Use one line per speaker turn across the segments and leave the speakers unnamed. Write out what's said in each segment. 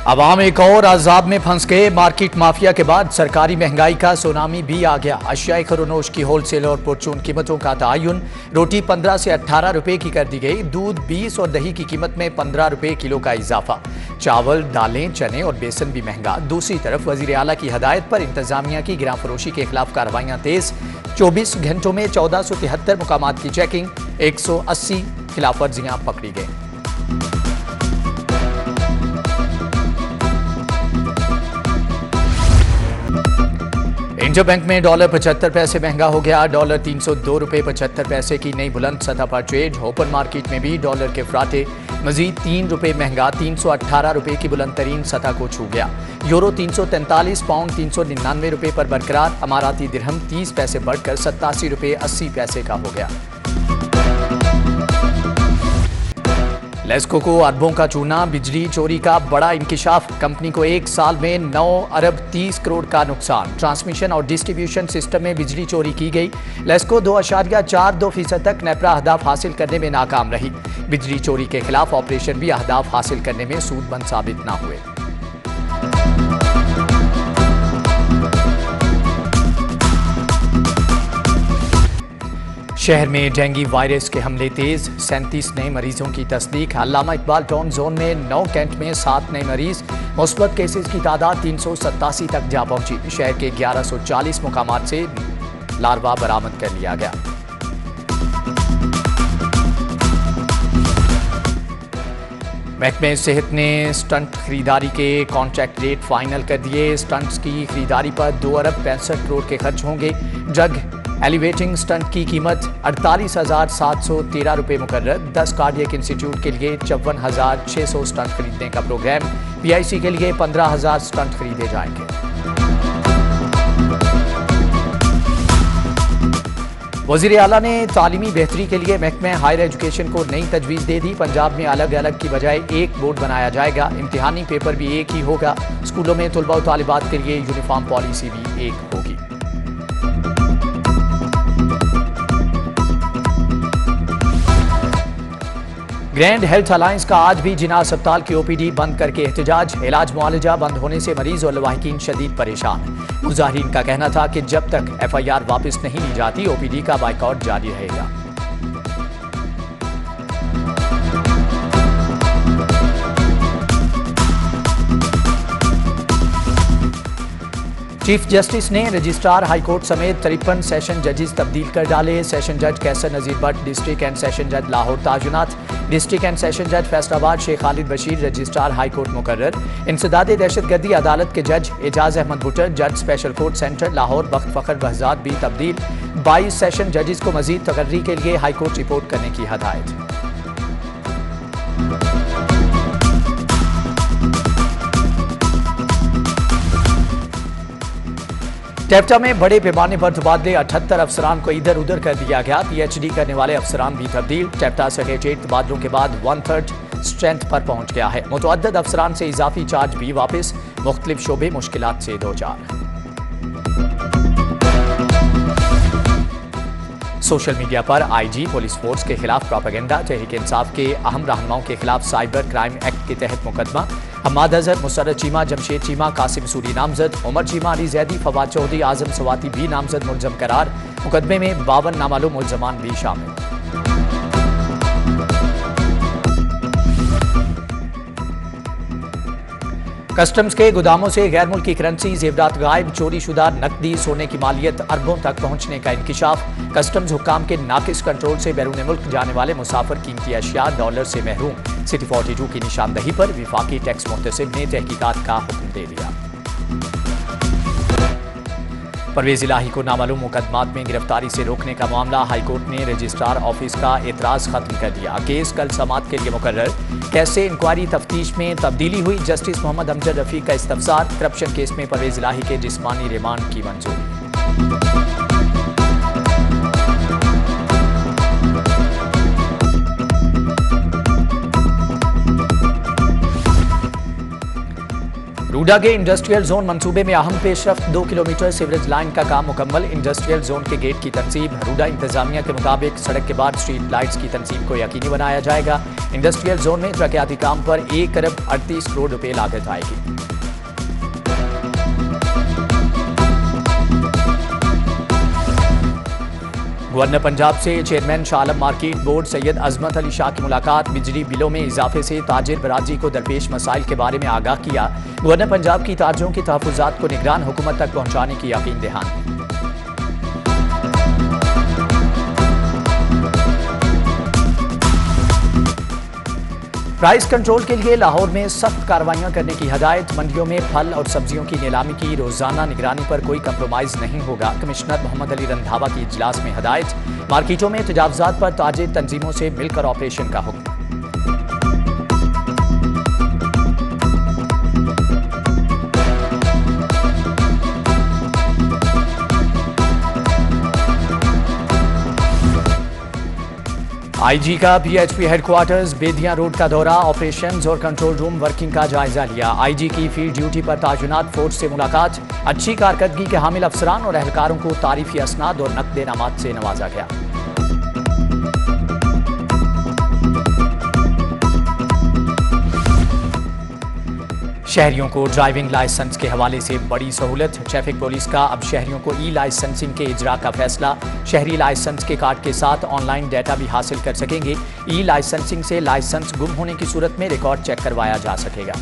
अवाम एक और अजाब में फंस गए। मार्केट माफिया के बाद सरकारी महंगाई का सुनामी भी आ गया। अशियाए खरोनोश की होलसेल और पुरचून कीमतों का तयन। रोटी 15 से 18 रुपए की कर दी गई। दूध 20 और दही की कीमत में 15 रुपए किलो का इजाफा। चावल, दालें, चने और बेसन भी महंगा। दूसरी तरफ वजीर आला की हदायत पर इंतजामिया की गिरां फरोशी के खिलाफ कार्रवाइयां तेज। 24 घंटों में 1473 मुकामात की चेकिंग। 180 खिलाफ वर्जियां पकड़ी गई। इंटर बैंक में डॉलर 75 पैसे महंगा हो गया। डॉलर 302 रुपए 75 पैसे की नई बुलंद सतह पर ट्रेड। ओपन मार्केट में भी डॉलर के फ्राटे मजीद 3 रुपए महंगा 318 रुपए की बुलंद तरीन सतह को छू गया। यूरो 343, पाउंड 399 रुपए पर बरकरार। अमाराती दिरहम 30 पैसे बढ़कर 87 रुपए 80 पैसे का हो गया। लेस्को को अरबों का चूना। बिजली चोरी का बड़ा इंकिशाफ। कंपनी को एक साल में 9 अरब 30 करोड़ का नुकसान। ट्रांसमिशन और डिस्ट्रीब्यूशन सिस्टम में बिजली चोरी की गई। लेस्को 2.42% तक नेपरा अहदाफ हासिल करने में नाकाम रही। बिजली चोरी के खिलाफ ऑपरेशन भी अहदाफ हासिल करने में सूदमंद साबित न हुए। शहर में डेंगू वायरस के हमले तेज। 37 नए मरीजों की तस्दीक। अल्लामा इकबाल टाउन जोन में 9 कैंट में 7 नए मरीज। मुस्बत केसेस की तादाद 387 तक जा पहुंची। शहर के 1140 मुकामात से लार्वा बरामद कर लिया गया। महकमे सेहत ने स्टंट खरीदारी के कॉन्ट्रैक्ट रेट फाइनल कर दिए। स्टंट्स की खरीदारी पर 2 अरब 65 करोड़ के खर्च होंगे। ड्रग एलिवेटिंग स्टंट की कीमत 48,713 रुपये मुकर्रर। 10 कार्डियक इंस्टीट्यूट के लिए 54,600 स्टंट खरीदने का प्रोग्राम। पीआईसी के लिए 15,000 स्टंट खरीदे जाएंगे। वजीर आला ने तालीमी बेहतरी के लिए महकमे हायर एजुकेशन को नई तजवीज़ दे दी। पंजाब में अलग अलग की बजाय एक बोर्ड बनाया जाएगा। इम्तिहानी पेपर भी एक ही होगा। स्कूलों में तलबा और तालिबात के लिए यूनिफॉर्म पॉलिसी भी एक होगी। ग्रैंड हेल्थ अलायंस का आज भी जिना अस्पताल की ओपीडी बंद करके एहतजाज। इलाज मुआलजा बंद होने से मरीज और लवाहिकीन शदीद परेशान। मुजाहिरीन का कहना था कि जब तक FIR वापस नहीं ली जाती ओपीडी का बाइकआउट जारी रहेगा। चीफ जस्टिस ने रजिस्ट्रार हाईकोर्ट समेत 53 सेशन जजेस तब्दील कर डाले। सेशन जज कैसर नजीर भट्ट डिस्ट्रिक्ट एंड सेशन जज लाहौर ताजुनात, डिस्ट्रिक्ट एंड सेशन जज फैसलाबाद शेख खालिद बशीर रजिस्ट्रार हाईकोर्ट मुकर्रर। इंसदाद दहशतगर्दी अदालत के जज एजाज अहमद बुटर जज स्पेशल कोर्ट सेंटर लाहौर बख्त फखर बहजाद भी तब्दील। 22 सेशन जजेस को मजीद तकर्री के लिए हाईकोर्ट रिपोर्ट करने की हदायत। टेप्टा में बड़े पैमाने पर तबादले। 78 अफसरान को इधर उधर कर दिया गया। PhD करने वाले अफसरान भी तब्दील। टेप्टा सेक्रेटरीट तबादलों के बाद 1/3 स्ट्रेंथ पर पहुंच गया है। मुतअद्दिद अफसरान से इजाफी चार्ज भी वापस। मुख्तलिफ शोबे मुश्किलात से दो चार। सोशल मीडिया पर IG पुलिस फोर्स के खिलाफ प्रोपेगेंडा। तहरीक इंसाफ के अहम रहनुमाओं के खिलाफ साइबर क्राइम एक्ट के तहत मुकदमा। हम्माद अजहर, मुसर्रत चीमा, जमशेद चीमा, कासिम सूरी नामजद। उमर चीमा, अली जैदी, फवाद चौधरी, आजम सवाती भी नामजद मुलजम करार। मुकदमे में 52 नामालूम मुलजमान भी शामिल। कस्टम्स के गोदामों से गैर मुल्की करेंसी जेवरात गायब। चोरी शुदा नकदी सोने की मालियत अरबों तक पहुंचने का इंकिशाफ। कस्टम्स हुक्काम के नाकिस कंट्रोल से बैरून मुल्क जाने वाले मुसाफिर कीमती अशिया डॉलर से महरूम। सिटी 42 की निशानदही पर विफाकी टैक्स मुहतसिब ने तहकीकात का हुक्म दे दिया। परवेज इलाही को नामालूम मुकदमात में गिरफ्तारी से रोकने का मामला। हाईकोर्ट ने रजिस्ट्रार ऑफिस का एतराज खत्म कर दिया। केस कल समाअत के लिए मुकर्रर। कैसे इंक्वायरी तफ्तीश में तब्दीली हुई। जस्टिस मोहम्मद अमजद रफीक का इस्तफसार। करप्शन केस में परवेज इलाही के जिस्मानी रिमांड की मंजूरी। रूडा के इंडस्ट्रियल जोन मंसूबे में अहम पेशरफ्त। 2 किलोमीटर सीवरेज लाइन का काम मुकम्मल। इंडस्ट्रियल जोन के गेट की तनसीब। रूडा इंतजामिया के मुताबिक सड़क के बाद स्ट्रीट लाइट्स की तनसीब को यकीनी बनाया जाएगा। इंडस्ट्रियल जोन में तरक्याती काम पर 1 अरब 38 करोड़ रुपए लागत आएगी। गवर्नर पंजाब से chairman Shah Alam market board Syed अजमत अली शाह की मुलाकात। बिजली बिलों में इजाफे से ताजिर बरादरी को दरपेश मसाइल के बारे में आगाह किया। गवर्नर पंजाब की ताजिरों की तहफ़्फ़ुज़ात को निगरान हुकूमत तक पहुंचाने की यकीन दहानी। प्राइस कंट्रोल के लिए लाहौर में सख्त कार्रवाइयां करने की हदायत। मंडियों में फल और सब्जियों की नीलामी की रोजाना निगरानी पर कोई कंप्रोमाइज नहीं होगा। कमिश्नर मोहम्मद अली रंधावा की इजलास में हदायत। मार्केटों में तजावुजात पर ताजिर तंजीमों से मिलकर ऑपरेशन का हुक्म। आईजी का पीएचपी हेडक्वार्टर्स बेदिया रोड का दौरा। ऑपरेशंस और कंट्रोल रूम वर्किंग का जायजा लिया। आईजी की फील्ड ड्यूटी पर तायुनात फोर्स से मुलाकात। अच्छी कारकर्दगी के हामिल अफसरान और एहलकारों को तारीफी असनाद और नकद इनामात से नवाजा गया। शहरियों को ड्राइविंग लाइसेंस के हवाले से बड़ी सहूलत। ट्रैफिक पुलिस का अब शहरियों को ई लाइसेंसिंग के इजरा का फैसला। शहरी लाइसेंस के कार्ड के साथ ऑनलाइन डेटा भी हासिल कर सकेंगे। ई लाइसेंसिंग से लाइसेंस गुम होने की सूरत में रिकॉर्ड चेक करवाया जा सकेगा।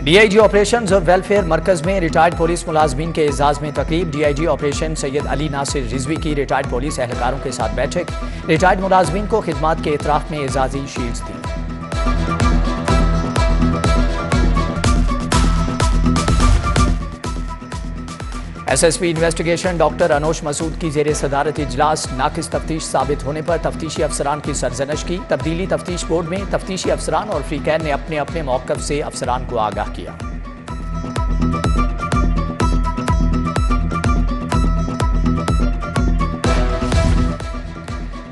डीआईजी ऑपरेशंस और वेलफेयर मरकज में रिटायर्ड पुलिस मुलाजमीन के एजाज में तकरीब। डीआईजी ऑपरेशन सैयद अली नासिर रिजवी की रिटायर्ड पुलिस एहलकारों के साथ बैठक। रिटायर्ड मुलाजमीन को खिदमात के इतराफ में एजाजी शील्ड्स दी। SSP investigation doctor Anosh Masood की जेर सदारत इजलास। नाकिस तफ्तीश साबित होने पर तफ्तीशी अफसरान की सरजनश की। तब्दीली तफ्तीश बोर्ड में तफ्तीशी अफसरान और फ्रीकैन ने अपने अपने मौक़िफ़ से अफसरान को आगाह किया।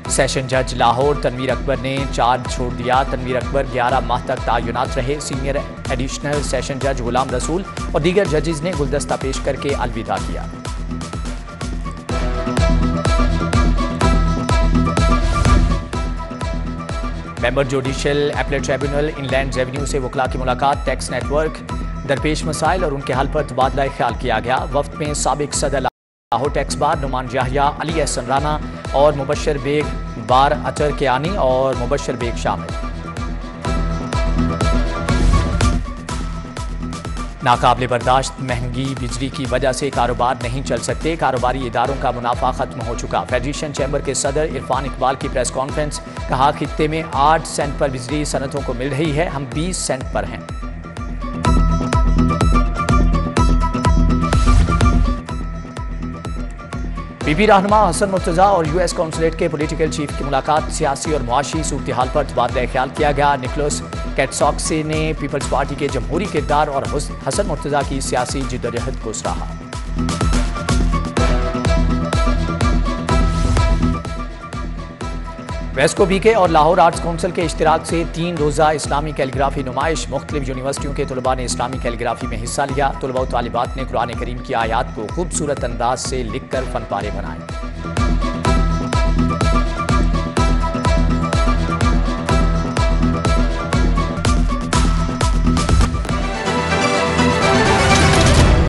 सेशन जज लाहौर तनवीर अकबर ने चार्ज छोड़ दिया। तनवीर अकबर 11 माह तक तायुनात रहे। सीनियर एडिशनल सेशन जज गुलाम रसूल और दीगर जजेस ने गुलदस्ता पेश करके अलविदा किया। Member judicial appellate tribunal inland revenue से वकला की मुलाकात। टैक्स नेटवर्क दरपेश मसाइल और उनके हल पर तबादला ख्याल किया गया। वफ्द में साबिक सदर लाहौर टैक्स बार नुमान याहिया, अली एहसन राना और मुबशर बेग बार अतर कियानी और मुबशर बेग शामिल। नाकाबिले बर्दाश्त महंगी बिजली की वजह से कारोबार नहीं चल सकते। कारोबारी इदारों का मुनाफा खत्म हो चुका। फेडरेशन चैम्बर के सदर इरफान इकबाल की प्रेस कॉन्फ्रेंस। कहा खित्ते में 8 सेंट पर बिजली सनतों को मिल रही है, हम 20 सेंट पर हैं। पीपी रहनुमा हसन मुर्तजा और यूएस कौंसलेट के पॉलिटिकल चीफ की मुलाकात। सियासी और मुआशी सूरत हाल पर तबादला ख्याल किया गया। निकोलस कैटसॉक्से ने पीपल्स पार्टी के जमहूरी किरदार और हसन मुर्तजा की सियासी जिद्दोजहद को सराहा। वेस्को बीके और लाहौर आर्ट्स काउंसिल के इश्तिराक से 3 रोज़ा इस्लामी कैलीग्राफी नुमाइश। मुख्तलिफ यूनिवर्सिटियों के तलबा ने इस्लामी कैलीग्राफी में हिस्सा लिया। तलबा और तालिबात ने कुरान करीम की आयात को खूबसूरत अंदाज से लिख कर फन पारे बनाए।